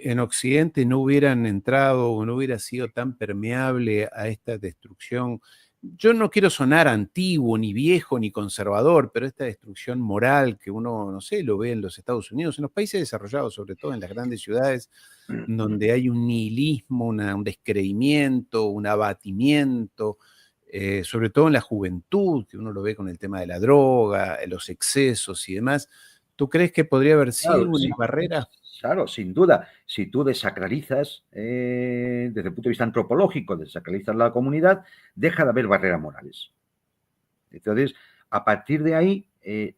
en Occidente no hubieran entrado o no hubiera sido tan permeable a esta destrucción. Yo no quiero sonar antiguo, ni viejo, ni conservador, pero esta destrucción moral que uno, no sé, lo ve en los Estados Unidos, en los países desarrollados, sobre todo en las grandes ciudades, donde hay un nihilismo, un descreimiento, un abatimiento, sobre todo en la juventud, que uno lo ve con el tema de la droga, los excesos y demás. ¿Tú crees que podría haber sido Claro, una sí, barrera? claro, sin duda. Si tú desacralizas, desde el punto de vista antropológico, desacralizas la comunidad, deja de haber barreras morales. Entonces, a partir de ahí,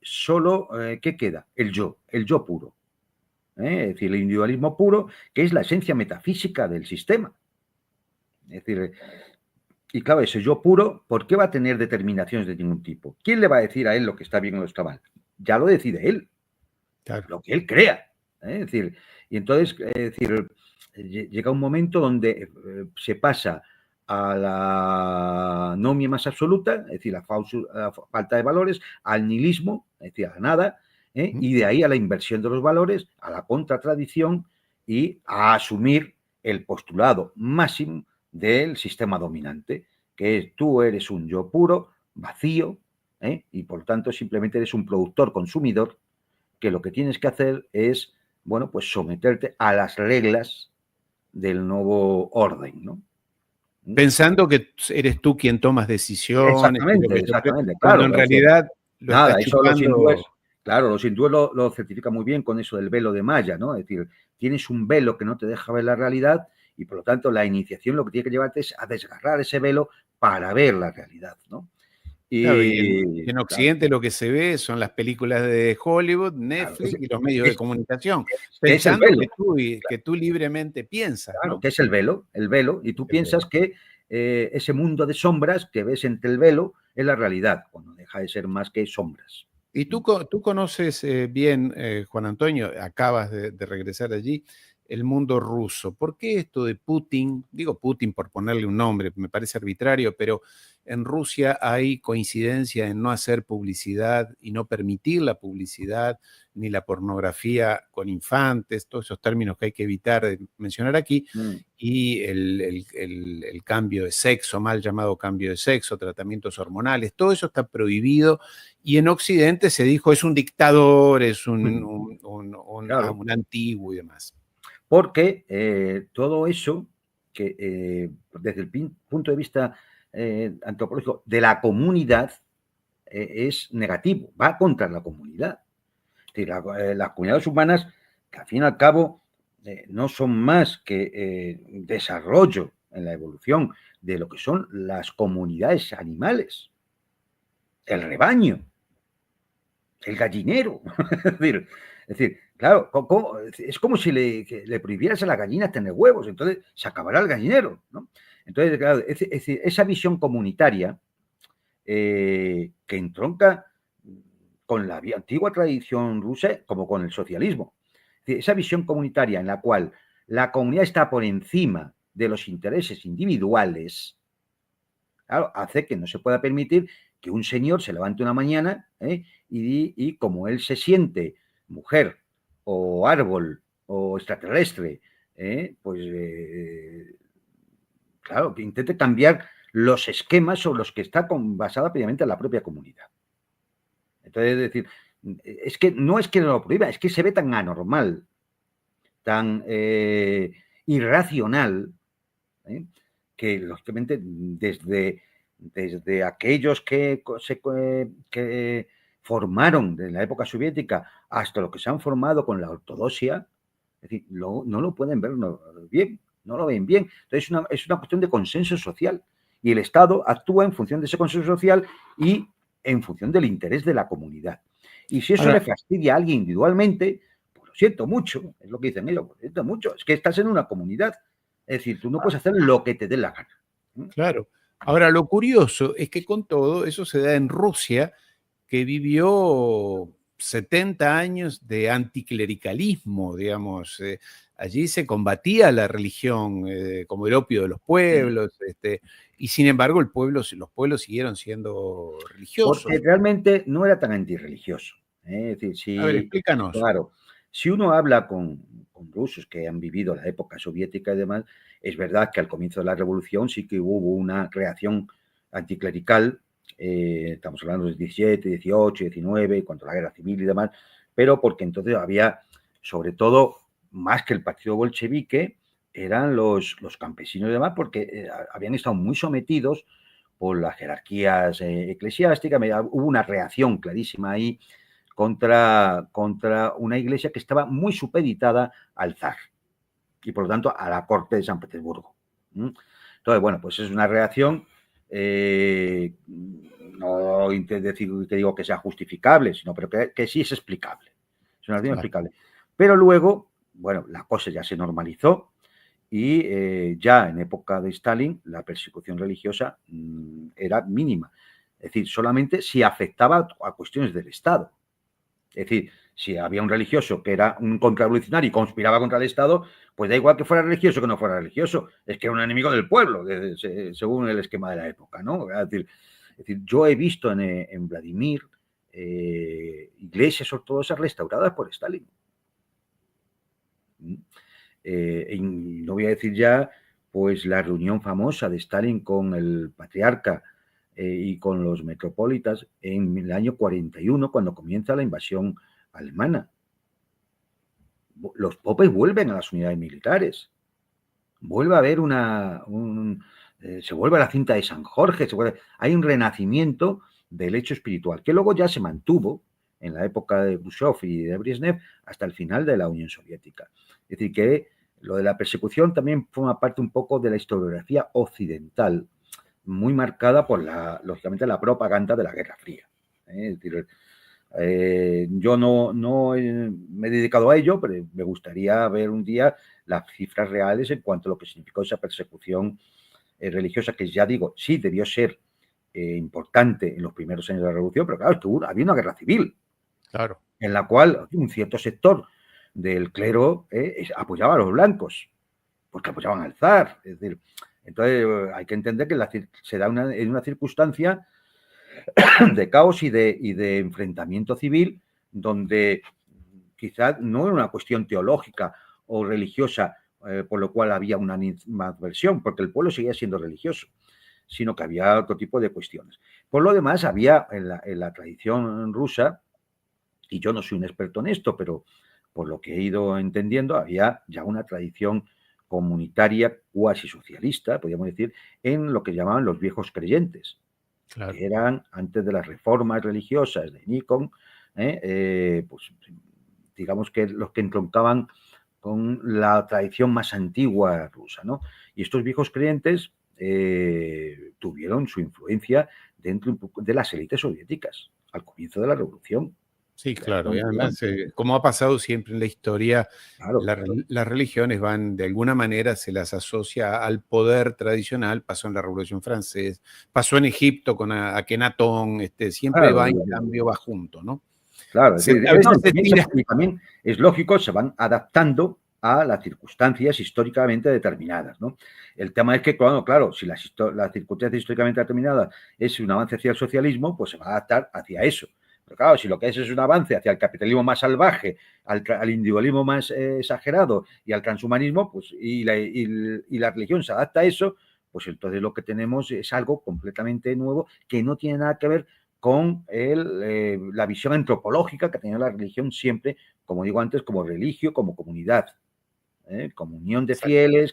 solo, ¿qué queda? El yo puro. Es decir, el individualismo puro, que es la esencia metafísica del sistema. Es decir, y claro, ese yo puro, ¿por qué va a tener determinaciones de ningún tipo? ¿Quién le va a decir a él lo que está bien o lo que está mal? Ya lo decide él, Claro. lo que él crea. Es decir, y entonces, llega un momento donde se pasa a la anomia más absoluta, es decir, a la falta de valores, al nihilismo, es decir, a la nada, y de ahí a la inversión de los valores, a la contratradición y a asumir el postulado máximo del sistema dominante, que es tú eres un yo puro, vacío, y por lo tanto simplemente eres un productor consumidor, que lo que tienes que hacer es, bueno, pues someterte a las reglas del nuevo orden, ¿no? Pensando que eres tú quien tomas decisiones y lo Exactamente, que te exactamente, cuando claro. en Es decir, realidad lo estás nada, eso los hindúes, chupando. claro, los hindúes lo certifican muy bien con eso del velo de Maya, ¿no? Es decir, tienes un velo que no te deja ver la realidad y por lo tanto la iniciación lo que tiene que llevarte es a desgarrar ese velo para ver la realidad, ¿no? Claro, y Y en claro, Occidente lo que se ve son las películas de Hollywood, claro, Netflix y los medios de es, comunicación, que es el pensando velo. que tú libremente piensas, Claro, ¿no? que es el velo, y tú El piensas velo. que ese mundo de sombras que ves entre el velo es la realidad, cuando deja de ser más que sombras. Y tú conoces bien, Juan Antonio, acabas de regresar allí, el mundo ruso. ¿Por qué esto de Putin? Digo Putin por ponerle un nombre, me parece arbitrario, pero en Rusia hay coincidencia en no hacer publicidad y no permitir la publicidad ni la pornografía con infantes, todos esos términos que hay que evitar de mencionar aquí, Mm. y el cambio de sexo, mal llamado cambio de sexo, tratamientos hormonales, todo eso está prohibido y en Occidente se dijo es un dictador, es Claro, un antiguo y demás. porque todo eso que desde el punto de vista antropológico de la comunidad es negativo, va contra la comunidad. Es decir, las comunidades humanas, que al fin y al cabo no son más que desarrollo en la evolución de lo que son las comunidades animales, el rebaño, el gallinero. Es decir, claro, es como si le prohibieras a la gallina tener huevos, entonces se acabará el gallinero, ¿no? Entonces, claro, es decir, esa visión comunitaria que entronca con la antigua tradición rusa como con el socialismo. Es decir, esa visión comunitaria en la cual la comunidad está por encima de los intereses individuales, claro, hace que no se pueda permitir que un señor se levante una mañana y como él se siente mujer o árbol o extraterrestre, pues claro, que intente cambiar los esquemas sobre los que está basada previamente la propia comunidad. Entonces, es decir, es que no es que no lo prohíba, es que se ve tan anormal, tan irracional, que lógicamente desde aquellos que formaron en la época soviética hasta los que se han formado con la ortodoxia, es decir, no lo pueden ver bien, no lo ven bien. Entonces es una cuestión de consenso social y el Estado actúa en función de ese consenso social y en función del interés de la comunidad. Y si eso Ahora, le fastidia a alguien individualmente, pues lo siento mucho, es lo que dicen ellos, lo siento mucho, es que estás en una comunidad. Es decir, tú no puedes hacer lo que te dé la gana. claro. Ahora, lo curioso es que con todo eso se da en Rusia, que vivió 70 años de anticlericalismo, digamos. Allí se combatía la religión como el opio de los pueblos, y sin embargo los pueblos siguieron siendo Porque religiosos. realmente no era tan antirreligioso. Es decir, A ver, explícanos. claro, si uno habla con con rusos que han vivido la época soviética y demás, es verdad que al comienzo de la revolución sí que hubo una reacción anticlerical, estamos hablando del 17, 18, 19, cuando la guerra civil y demás, pero porque entonces había, sobre todo, más que el partido bolchevique, eran los campesinos y demás, porque habían estado muy sometidos por las jerarquías eclesiásticas. Hubo una reacción clarísima ahí contra una iglesia que estaba muy supeditada al zar y, por lo tanto, a la corte de San Petersburgo. Entonces, bueno, pues es una reacción, no decir que digo que sea justificable, sino pero que sí es explicable. Es una reacción explicable. Pero luego, bueno, la cosa ya se normalizó y ya en época de Stalin la persecución religiosa era mínima. Es decir, solamente si afectaba a cuestiones del Estado. Es decir, si había un religioso que era un contrarrevolucionario y conspiraba contra el Estado, pues da igual que fuera religioso que no fuera religioso. Es que era un enemigo del pueblo, según el esquema de la época, ¿no? Es decir, yo he visto en Vladimir iglesias ortodoxas restauradas por Stalin. Y no voy a decir ya, pues la reunión famosa de Stalin con el patriarca y con los metropolitas en el año 41, cuando comienza la invasión alemana. Los popes vuelven a las unidades militares. Vuelve a haber se vuelve a la cinta de San Jorge. Hay un renacimiento del hecho espiritual, que luego ya se mantuvo en la época de Khrushchev y de Brezhnev hasta el final de la Unión Soviética. Es decir, que lo de la persecución también forma parte un poco de la historiografía occidental, muy marcada por, lógicamente, la propaganda de la Guerra Fría. Es decir, yo no me he dedicado a ello, pero me gustaría ver un día las cifras reales en cuanto a lo que significó esa persecución religiosa, que ya digo, sí debió ser importante en los primeros años de la Revolución, pero claro, había una guerra civil, claro, en la cual un cierto sector del clero apoyaba a los blancos, porque apoyaban al zar. Es decir, entonces hay que entender que se da en una circunstancia de caos y de enfrentamiento civil, donde quizás no era una cuestión teológica o religiosa, por lo cual había una adversión, porque el pueblo seguía siendo religioso, sino que había otro tipo de cuestiones. Por lo demás, había en la tradición rusa, y yo no soy un experto en esto, pero por lo que he ido entendiendo, había ya una tradición comunitaria cuasi socialista, podríamos decir, en lo que llamaban los viejos creyentes, claro, que eran, antes de las reformas religiosas de Nikon, pues digamos que los que entroncaban con la tradición más antigua rusa, ¿no? Y estos viejos creyentes tuvieron su influencia dentro de las élites soviéticas al comienzo de la revolución. Sí, claro, y además, como ha pasado siempre en la historia, claro, las religiones van, de alguna manera, se las asocia al poder tradicional. Pasó en la Revolución Francesa, pasó en Egipto con Akenatón, siempre claro, va en cambio, va junto, ¿no? Claro, también es lógico, se van adaptando a las circunstancias históricamente determinadas, ¿no? El tema es que, claro, si las circunstancias históricamente determinadas es un avance hacia el socialismo, pues se va a adaptar hacia eso. Pero claro, si lo que es un avance hacia el capitalismo más salvaje, al individualismo más exagerado y al transhumanismo, pues y la religión se adapta a eso, pues entonces lo que tenemos es algo completamente nuevo que no tiene nada que ver con la visión antropológica que tenía la religión siempre, como digo antes, como religio, como comunidad, como unión de fieles.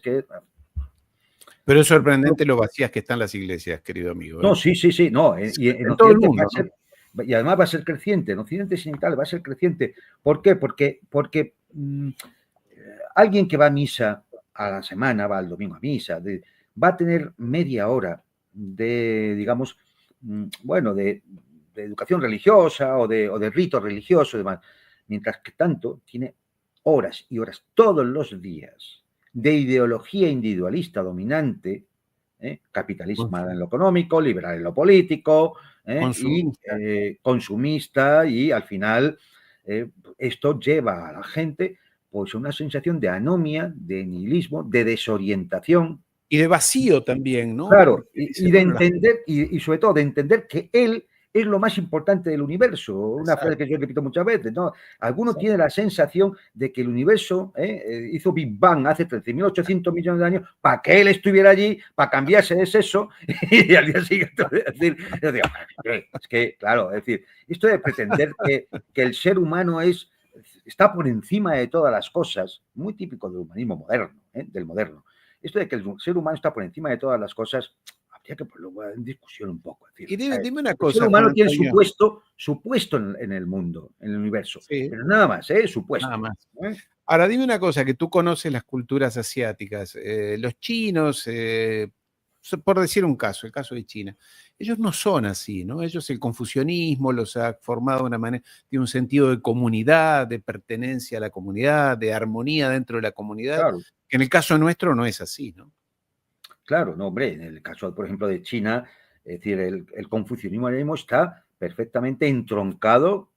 Pero es sorprendente lo vacías que están las iglesias, querido amigo. No, sí, no. Y en todo el mundo, y además va a ser creciente, en Occidente sin tal va a ser creciente. ¿Por qué? Porque alguien que va a misa a la semana, va el domingo a misa, va a tener media hora de, digamos, bueno, de educación religiosa o de rito religioso y demás, mientras que tanto tiene horas y horas todos los días de ideología individualista dominante, capitalismo en lo económico, liberal en lo político, consumista, y al final esto lleva a la gente pues a una sensación de anomia, de nihilismo, de desorientación. Y de vacío también, ¿no? Claro, y de entender, y sobre todo de entender que él es lo más importante del universo. Una frase que yo repito muchas veces, ¿no? Alguno tiene la sensación de que el universo hizo Big Bang hace 13.800 millones de años para que él estuviera allí, para cambiarse de sexo y al día siguiente decir, es que, claro, es decir, esto de pretender que el ser humano está por encima de todas las cosas, muy típico del humanismo moderno, del moderno. Esto de que el ser humano está por encima de todas las cosas, habría que ponerlo en discusión un poco. Es decir, Y dime una el ser cosa, humano Juan tiene Antonio. su puesto en el mundo, en el universo, Sí, pero nada más, su puesto. nada más. Ahora, dime una cosa, que tú conoces las culturas asiáticas. Los chinos, por decir un caso, el caso de China, ellos no son así, ¿no? Ellos, el confucianismo los ha formado de una manera, tiene un sentido de comunidad, de pertenencia a la comunidad, de armonía dentro de la comunidad, Claro. que en el caso nuestro no es así, ¿no? Claro, no, hombre, en el caso, por ejemplo, de China, es decir, el confucianismo ahora mismo está perfectamente entroncado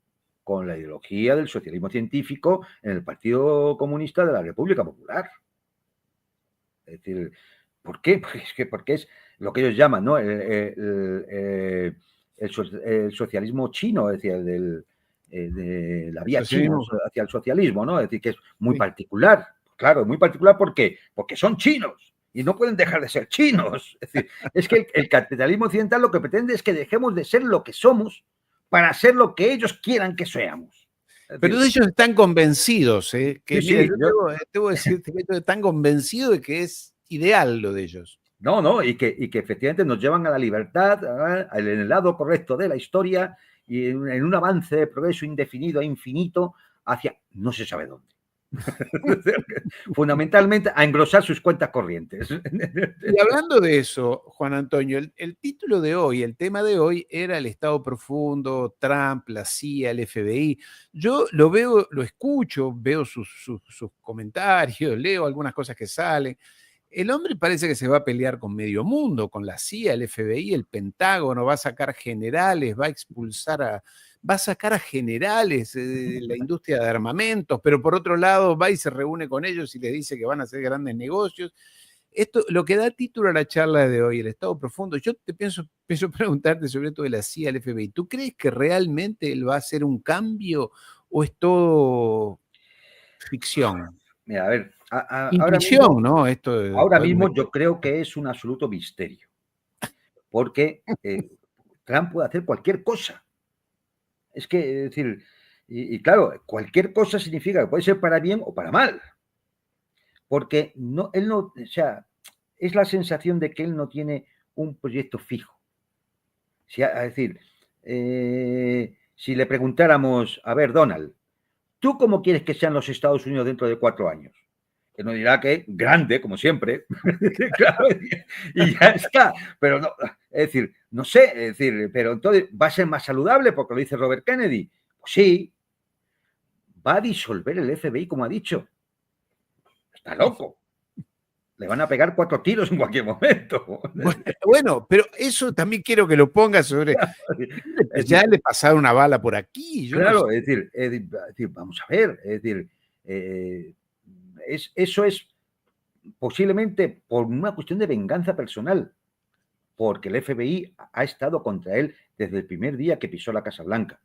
con la ideología del socialismo científico en el Partido Comunista de la República Popular. Es decir, ¿por qué? Porque es lo que ellos llaman, ¿no? El socialismo chino, es decir, de la vía china hacia el socialismo, ¿no? Es decir, que es muy particular. Claro, muy particular, ¿por qué? Porque son chinos y no pueden dejar de ser chinos. Es decir, es que el capitalismo occidental lo que pretende es que dejemos de ser lo que somos para ser lo que ellos quieran que seamos. Pero ellos están convencidos, que sí, mira, sí, yo debo decirte que ellos están convencidos de que es ideal lo de ellos. No, y que efectivamente nos llevan a la libertad, en el lado correcto de la historia y en un avance de progreso indefinido e infinito hacia no se sabe dónde. Fundamentalmente a engrosar sus cuentas corrientes. Y hablando de eso, Juan Antonio, el título de hoy, el tema de hoy era el Estado profundo, Trump, la CIA, el FBI. Yo lo veo, lo escucho, veo sus comentarios, leo algunas cosas que salen. El hombre parece que se va a pelear con medio mundo, con la CIA, el FBI, el Pentágono, va a sacar generales, va a sacar a generales de la industria de armamentos, pero por otro lado va y se reúne con ellos y les dice que van a hacer grandes negocios. Esto, lo que da título a la charla de hoy, el Estado profundo, yo te pienso preguntarte sobre esto de la CIA, el FBI. ¿Tú crees que realmente él va a hacer un cambio o es todo ficción? Mira, a ver, Intuición, ¿no? Ahora mismo yo creo que es un absoluto misterio, porque Trump puede hacer cualquier cosa. Es que, es decir, y claro, cualquier cosa significa que puede ser para bien o para mal. Porque él no, o sea, es la sensación de que él no tiene un proyecto fijo. Es decir, si le preguntáramos, a ver, Donald, ¿tú cómo quieres que sean los Estados Unidos dentro de 4 años? Que nos dirá que grande, como siempre, claro, y ya está. Pero no, es decir, no sé, es decir, pero entonces, ¿va a ser más saludable porque lo dice Robert Kennedy? Pues sí. Va a disolver el FBI, como ha dicho. Está loco. Le van a pegar 4 tiros en cualquier momento. Bueno, pero eso también quiero que lo pongas sobre. Ya le pasaron una bala por aquí. Yo claro, no sé. es decir, vamos a ver, es decir, eso es posiblemente por una cuestión de venganza personal, porque el FBI ha estado contra él desde el primer día que pisó la Casa Blanca.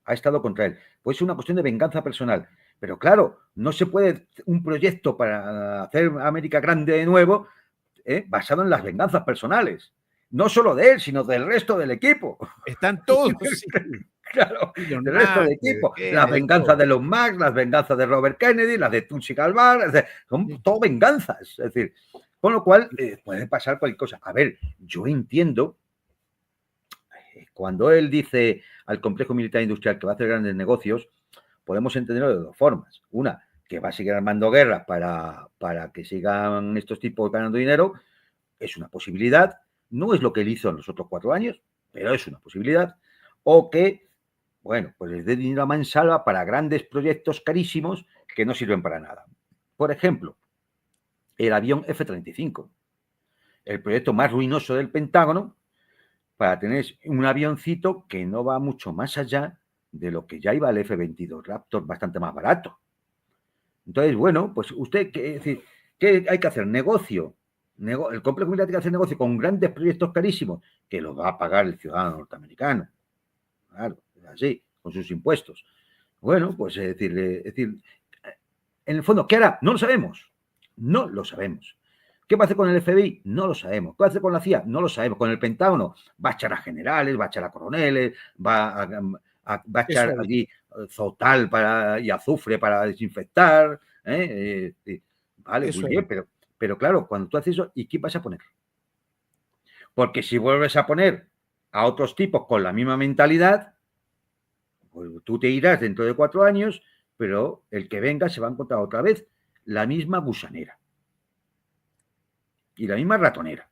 Ha estado contra él. Pues es una cuestión de venganza personal. Pero claro, no se puede un proyecto para hacer América grande de nuevo basado en las venganzas personales. No solo de él, sino del resto del equipo. Están todos. Sí. Claro, del resto del equipo. Las venganzas de los Max, las venganzas de Robert Kennedy, las de Tulsi Gabbard, son todo venganzas. Es decir, con lo cual puede pasar cualquier cosa. A ver, yo entiendo cuando él dice al complejo militar industrial que va a hacer grandes negocios, podemos entenderlo de dos formas. Una, que va a seguir armando guerras para que sigan estos tipos ganando dinero, es una posibilidad. No es lo que él hizo en los otros 4 años, pero es una posibilidad. O que, bueno, pues les dé dinero a mansalva para grandes proyectos carísimos que no sirven para nada. Por ejemplo, el avión F-35, el proyecto más ruinoso del Pentágono, para tener un avioncito que no va mucho más allá de lo que ya iba el F-22 Raptor, bastante más barato. Entonces, bueno, pues usted, es decir, ¿qué hay que hacer? Negocio. El complejo militar tiene que hacer negocio con grandes proyectos carísimos que los va a pagar el ciudadano norteamericano. claro, así, con sus impuestos. Bueno, pues es decir, en el fondo, ¿qué hará? No lo sabemos. No lo sabemos. ¿Qué va a hacer con el FBI? No lo sabemos. ¿Qué va a hacer con la CIA? No lo sabemos. ¿Con el Pentágono? Va a echar a generales, va a echar a coroneles, va a echar aquí zotal y azufre para desinfectar. Vale, muy bien, pero claro, cuando tú haces eso, ¿y qué vas a poner? Porque si vuelves a poner a otros tipos con la misma mentalidad, pues tú te irás dentro de 4 años, pero el que venga se va a encontrar otra vez la misma gusanera y la misma ratonera.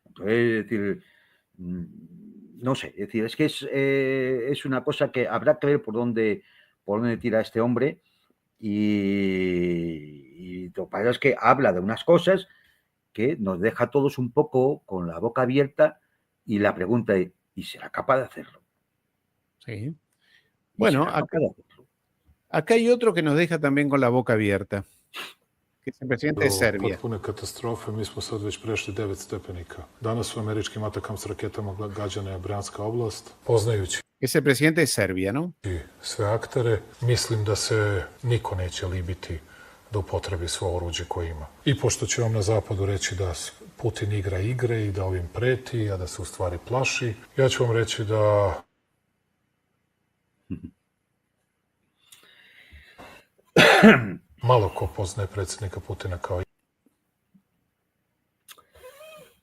Entonces, es decir, no sé, es decir, es que es una cosa que habrá que ver por dónde tira este hombre y lo que pasa es que habla de unas cosas que nos deja a todos un poco con la boca abierta y la pregunta es, ¿y será capaz de hacerlo? Sí. Bueno, acá hay otro que nos deja también con la boca abierta, que es el presidente de Serbia. Potpune katastrofe, mi smo sad već prešli 9 stepenika. Danas su američkim Atakams raketama gađana Brjanska oblast. Poznajući Es el presidente de Serbia, ¿no? sve aktere, mislim da se niko neće libiti da upotrebi svo oruđe koje ima. I pošto će vam na zapadu reći da Putin igra igre i da ovim preti, a da se u stvari plaši, ja ću vam reći da malo ko poznaje predsjednika Putina kao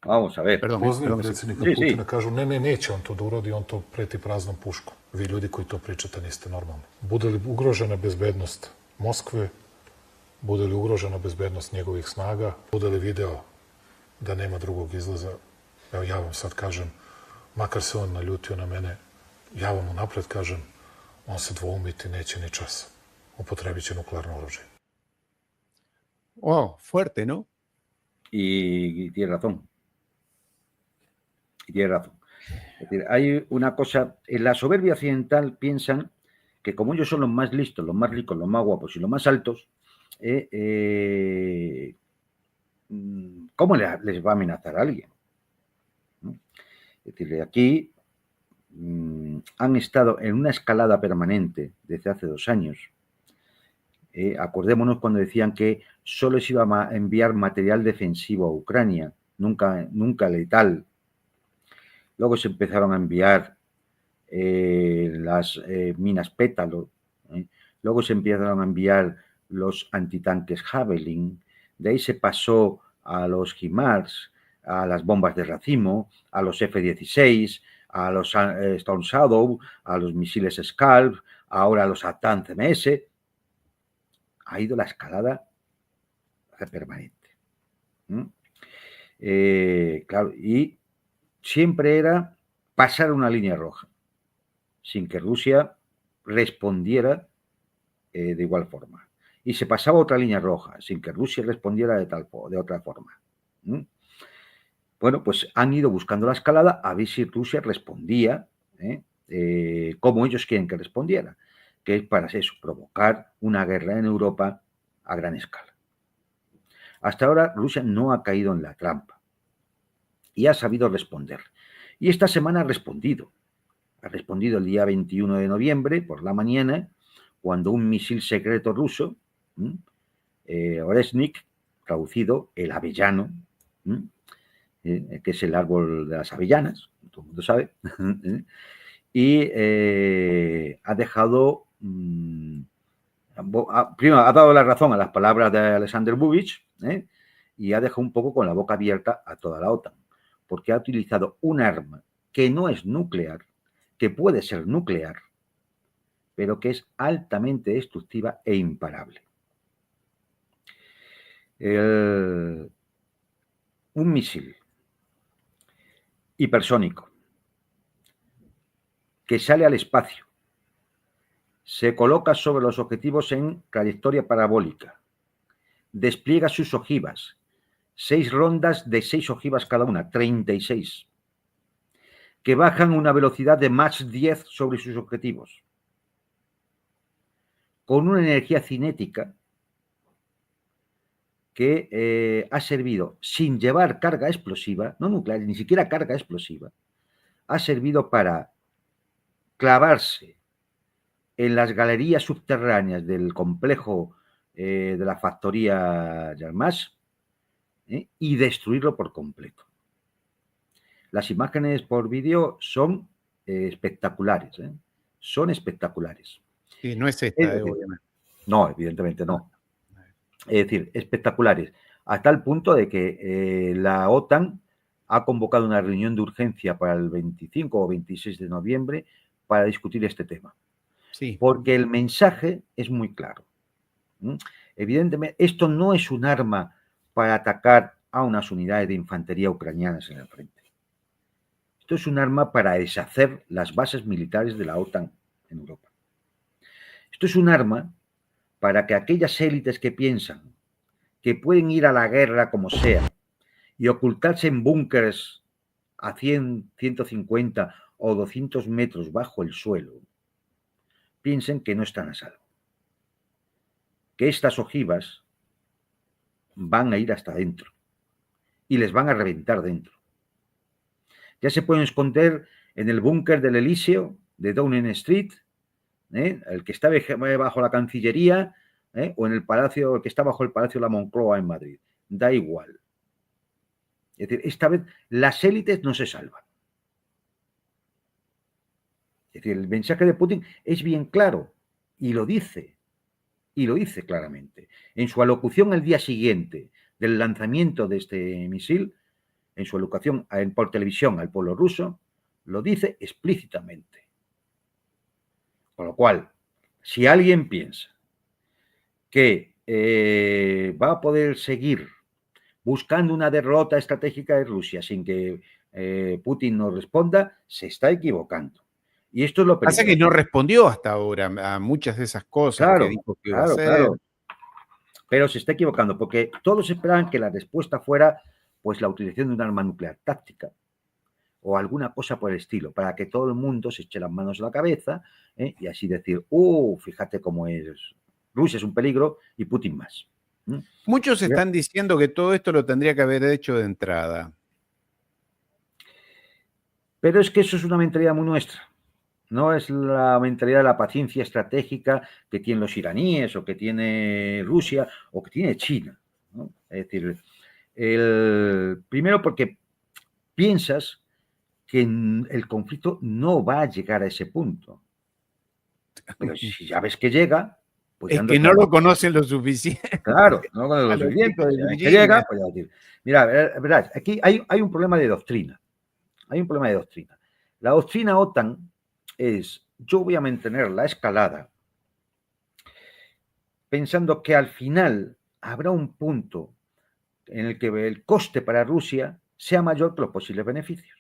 Vamos a ver. Poznaje predsjednika Putina, kažu ne, neće on to da urodi, on to preti praznom puškom. Vi ljudi koji to pričate niste normalni. Bude li ugrožena bezbednost Moskve, bude li ugrožena bezbednost njegovih snaga, bude li video da nema drugog izlaza, evo ja vam sad kažem, makar se on naljutio na mene, ja vam unapred kažem, on se dvoumiti neće ni časa. Upotrebit će nuklearno oružje. Oh, fuerte, ¿no? Y tiene razón. Y tiene razón. Es decir, hay una cosa, en la soberbia occidental piensan que como ellos son los más listos, los más ricos, los más guapos y los más altos, ¿cómo les va a amenazar a alguien? Es decir, aquí han estado en una escalada permanente desde hace 2 años. Acordémonos cuando decían que solo se iba a enviar material defensivo a Ucrania, nunca letal. Luego se empezaron a enviar las minas pétalo. Luego se empezaron a enviar los antitanques Javelin. De ahí se pasó a los HIMARS, a las bombas de racimo, a los F-16, a los Storm Shadow, a los misiles Scalp, ahora a los ATAN-CMS. Ha ido la escalada permanente. Claro, y siempre era pasar una línea roja, sin que Rusia respondiera de igual forma. Y se pasaba otra línea roja, sin que Rusia respondiera de otra forma. Bueno, pues han ido buscando la escalada a ver si Rusia respondía como ellos quieren que respondiera, que es para eso, provocar una guerra en Europa a gran escala. Hasta ahora Rusia no ha caído en la trampa y ha sabido responder. Y esta semana ha respondido. Ha respondido el día 21 de noviembre por la mañana, cuando un misil secreto ruso, Oresnik, traducido el avellano, que es el árbol de las avellanas, todo el mundo sabe, y ha dejado, primero ha dado la razón a las palabras de Alexander Bubich, y ha dejado un poco con la boca abierta a toda la OTAN, porque ha utilizado un arma que no es nuclear, que puede ser nuclear, pero que es altamente destructiva e imparable. Un misil hipersónico que sale al espacio, se coloca sobre los objetivos en trayectoria parabólica, despliega sus ojivas, 6 rondas de 6 ojivas cada una, 36, que bajan una velocidad de Mach 10 sobre sus objetivos, con una energía cinética que ha servido sin llevar carga explosiva, no nuclear, ni siquiera carga explosiva, ha servido para clavarse en las galerías subterráneas del complejo de la factoría Yarmás y destruirlo por completo. Las imágenes por vídeo son espectaculares, son espectaculares. Sí, no es esta, obviamente. No, evidentemente no. Es decir, espectaculares, a tal punto de que la OTAN ha convocado una reunión de urgencia para el 25 o 26 de noviembre para discutir este tema. Sí. Porque el mensaje es muy claro. Evidentemente, esto no es un arma para atacar a unas unidades de infantería ucranianas en el frente. Esto es un arma para deshacer las bases militares de la OTAN en Europa. Esto es un arma para que aquellas élites que piensan que pueden ir a la guerra como sea y ocultarse en búnkeres a 100, 150 o 200 metros bajo el suelo, piensen que no están a salvo. Que estas ojivas van a ir hasta dentro y les van a reventar dentro. Ya se pueden esconder en el búnker del Elíseo, de Downing Street, el que está bajo la Cancillería, o en el palacio, el que está bajo el Palacio de la Moncloa en Madrid. Da igual. Es decir, esta vez las élites no se salvan. Es decir, el mensaje de Putin es bien claro y lo dice claramente. En su alocución el día siguiente del lanzamiento de este misil, en su alocución por televisión al pueblo ruso, lo dice explícitamente. Con lo cual, si alguien piensa que va a poder seguir buscando una derrota estratégica de Rusia sin que Putin nos responda, se está equivocando. Y esto es lo peligroso. Pasa que no respondió hasta ahora a muchas de esas cosas que dijo que iba a hacer. Claro. Pero se está equivocando porque todos esperaban que la respuesta fuera pues la utilización de un arma nuclear táctica o alguna cosa por el estilo, para que todo el mundo se eche las manos a la cabeza y así decir, fíjate cómo es, Rusia es un peligro y Putin más. Muchos están diciendo que todo esto lo tendría que haber hecho de entrada. Pero es que eso es una mentalidad muy nuestra. No es la mentalidad de la paciencia estratégica que tienen los iraníes o que tiene Rusia o que tiene China, ¿no? Es decir, primero porque piensas que el conflicto no va a llegar a ese punto. Pero si ya ves que llega, pues es que no lo conocen lo suficiente. Claro, no lo conocen lo suficiente. Que llega, pues ya decir. Mira, verdad, aquí hay un problema de doctrina. Hay un problema de doctrina. La doctrina OTAN es, yo voy a mantener la escalada pensando que al final habrá un punto en el que el coste para Rusia sea mayor que los posibles beneficios.